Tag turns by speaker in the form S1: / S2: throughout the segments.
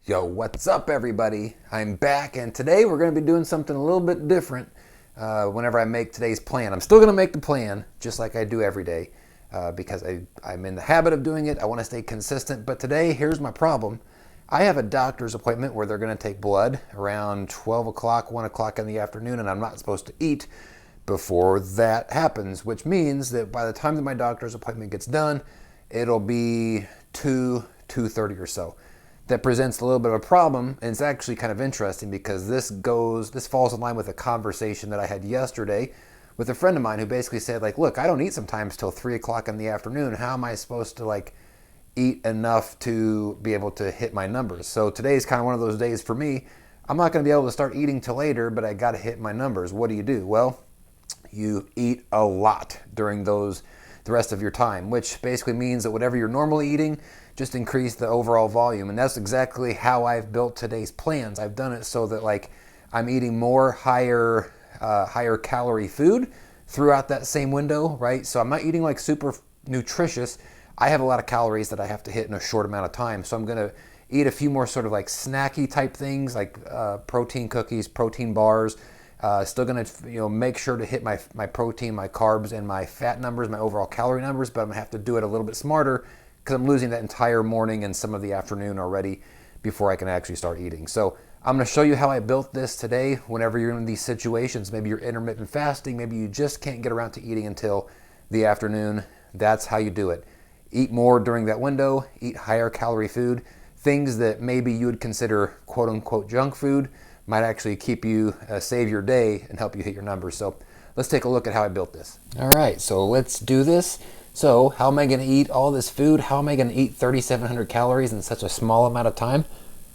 S1: Yo, what's up everybody? I'm back and today we're going to be doing something a little bit different whenever I make today's plan. I'm still going to make the plan just like I do every day because I'm in the habit of doing it. I want to stay consistent, but today here's my problem. I have a doctor's appointment where they're going to take blood around 12 o'clock, 1 o'clock in the afternoon, and I'm not supposed to eat before that happens, which means that by the time that my doctor's appointment gets done, it'll be 2:30 or so. That presents a little bit of a problem, and it's actually kind of interesting because this falls in line with a conversation that I had yesterday with a friend of mine who basically said, like, look, I don't eat sometimes till 3 o'clock in the afternoon. How am I supposed to eat enough to be able to hit my numbers? So today is kind of one of those days for me. I'm not going to be able to start eating till later, but I got to hit my numbers. What do? Well, you eat a lot during the rest of your time, which basically means that whatever you're normally eating, just increase the overall volume. And that's exactly how I've built today's plans. I've done it so that I'm eating more higher calorie food throughout that same window, right? So I'm not eating super nutritious. I have a lot of calories that I have to hit in a short amount of time. So I'm gonna eat a few more sort of snacky type things like protein cookies, protein bars. Still gonna make sure to hit my protein, my carbs, and my fat numbers, my overall calorie numbers, but I'm gonna have to do it a little bit smarter because I'm losing that entire morning and some of the afternoon already before I can actually start eating. So I'm gonna show you how I built this today whenever you're in these situations. Maybe you're intermittent fasting, maybe you just can't get around to eating until the afternoon. That's how you do it. Eat more during that window, eat higher calorie food. Things that maybe you would consider quote unquote junk food might actually keep you, save your day and help you hit your numbers. So let's take a look at how I built this. All right, so let's do this. So how am I going to eat all this food? How am I going to eat 3,700 calories in such a small amount of time?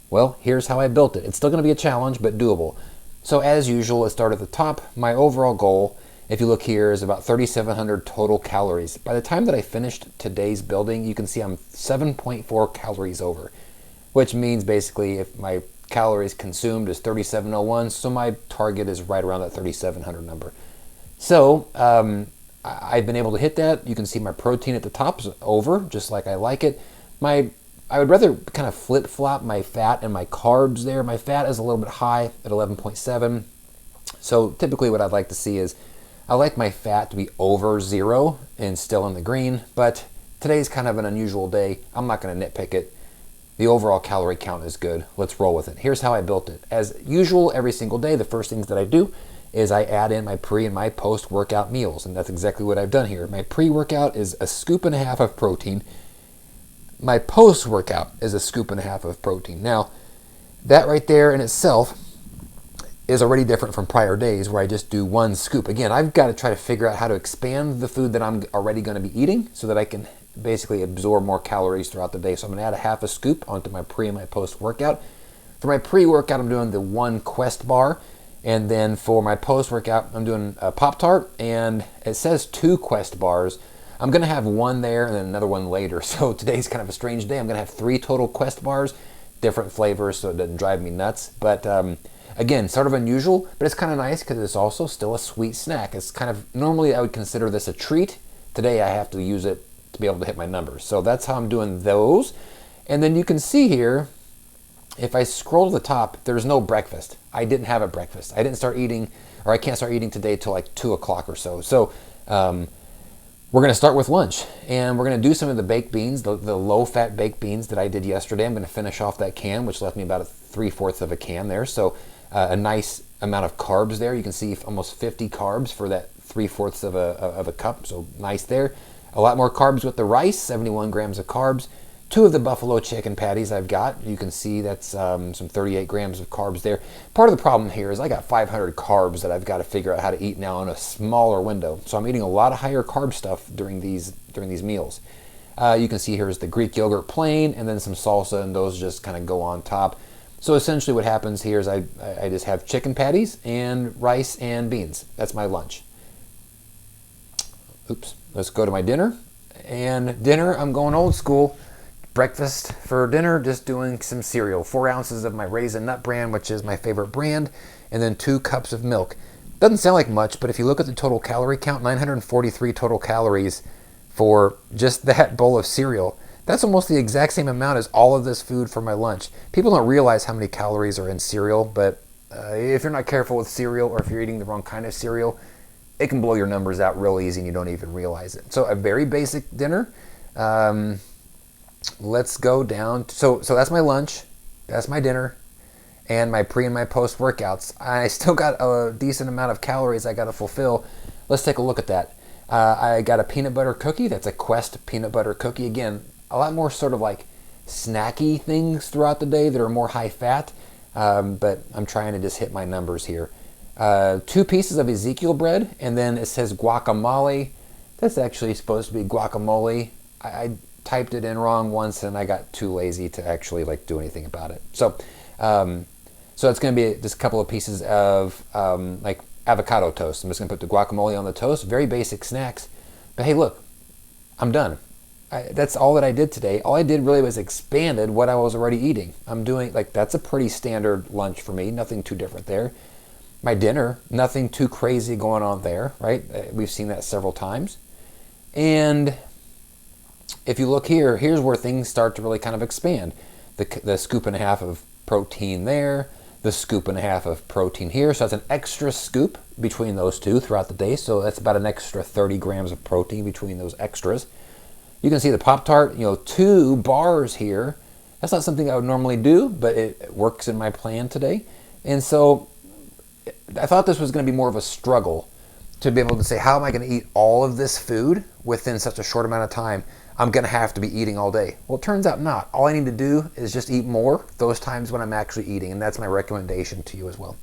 S1: Well, here's how I built it. It's still going to be a challenge, but doable. So as usual, let's start at the top. My overall goal, if you look here, is about 3,700 total calories. By the time that I finished today's building, you can see I'm 7.4 calories over, which means basically if my calories consumed is 3,701, so my target is right around that 3,700 number. So I've been able to hit that. You can see my protein at the top is over, just like I like it. I would rather kind of flip-flop my fat and my carbs there. My fat is a little bit high at 11.7. So typically what I'd like to see is I like my fat to be over 0 and still in the green, but today's kind of an unusual day. I'm not going to nitpick it. The overall calorie count is good. Let's roll with it. Here's how I built it. As usual, every single day, the first things that I do is I add in my pre and my post-workout meals, and that's exactly what I've done here. My pre-workout is a scoop and a half of protein. My post-workout is a scoop and a half of protein. Now, that right there in itself is already different from prior days where I just do one scoop. Again, I've got to try to figure out how to expand the food that I'm already going to be eating so that I can basically absorb more calories throughout the day. So I'm going to add a half a scoop onto my pre and my post-workout. For my pre-workout, I'm doing the one Quest bar. And then for my post-workout, I'm doing a Pop-Tart, and it says 2 Quest bars. I'm going to have one there and then another one later. So today's kind of a strange day. I'm going to have 3 total Quest bars, different flavors, so it doesn't drive me nuts. But again, sort of unusual, but it's kind of nice because it's also still a sweet snack. It's kind of, normally I would consider this a treat. Today I have to use it to be able to hit my numbers. So that's how I'm doing those. And then you can see here, if I scroll to the top, there's no breakfast. I didn't have a breakfast. I didn't start eating, or I can't start eating today till 2 o'clock or so. So we're going to start with lunch, and we're going to do some of the baked beans, the low-fat baked beans that I did yesterday. I'm going to finish off that can, which left me about 3/4 of a can there. So a nice amount of carbs there. You can see almost 50 carbs for that 3/4 of a cup. So nice there. A lot more carbs with the rice, 71 grams of carbs. 2 of the buffalo chicken patties I've got. You can see that's some 38 grams of carbs there. Part of the problem here is I got 500 carbs that I've got to figure out how to eat now in a smaller window. So I'm eating a lot of higher carb stuff during these meals. You can see here is the Greek yogurt plain and then some salsa, and those just kind of go on top. So essentially what happens here is I just have chicken patties and rice and beans. That's my lunch. Oops. Let's go to my dinner. And dinner, I'm going old school. Breakfast for dinner, just doing some cereal. 4 ounces of my Raisin Nut brand, which is my favorite brand, and then 2 cups of milk. Doesn't sound like much, but if you look at the total calorie count, 943 total calories for just that bowl of cereal. That's almost the exact same amount as all of this food for my lunch. People don't realize how many calories are in cereal, but if you're not careful with cereal, or if you're eating the wrong kind of cereal, it can blow your numbers out real easy and you don't even realize it. So a very basic dinner. Let's go down. So that's my lunch, that's my dinner, and my pre and my post workouts. I still got a decent amount of calories I got to fulfill. Let's take a look at that. I got a peanut butter cookie. That's a Quest peanut butter cookie. Again, a lot more sort of like snacky things throughout the day that are more high fat, but I'm trying to just hit my numbers here. 2 pieces of Ezekiel bread, and then it says guacamole. That's actually supposed to be guacamole. I typed it in wrong once and I got too lazy to actually like do anything about it. So it's going to be just a couple of pieces of like avocado toast. I'm just going to put the guacamole on the toast. Very basic snacks. But hey, look, I'm done. That's all that I did today. All I did really was expanded what I was already eating. I'm doing, like, that's a pretty standard lunch for me. Nothing too different there. My dinner, nothing too crazy going on there, right? We've seen that several times. And if you look here, here's where things start to really kind of expand. The scoop and a half of protein there, the scoop and a half of protein here. So that's an extra scoop between those two throughout the day. So that's about an extra 30 grams of protein between those extras. You can see the Pop-Tart, 2 bars here. That's not something I would normally do, but it works in my plan today. And so I thought this was going to be more of a struggle to be able to say, how am I going to eat all of this food within such a short amount of time? I'm going to have to be eating all day. Well, it turns out not. All I need to do is just eat more those times when I'm actually eating, and that's my recommendation to you as well.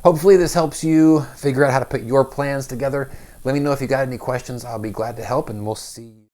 S1: Hopefully this helps you figure out how to put your plans together. Let me know if you got any questions. I'll be glad to help, and we'll see you.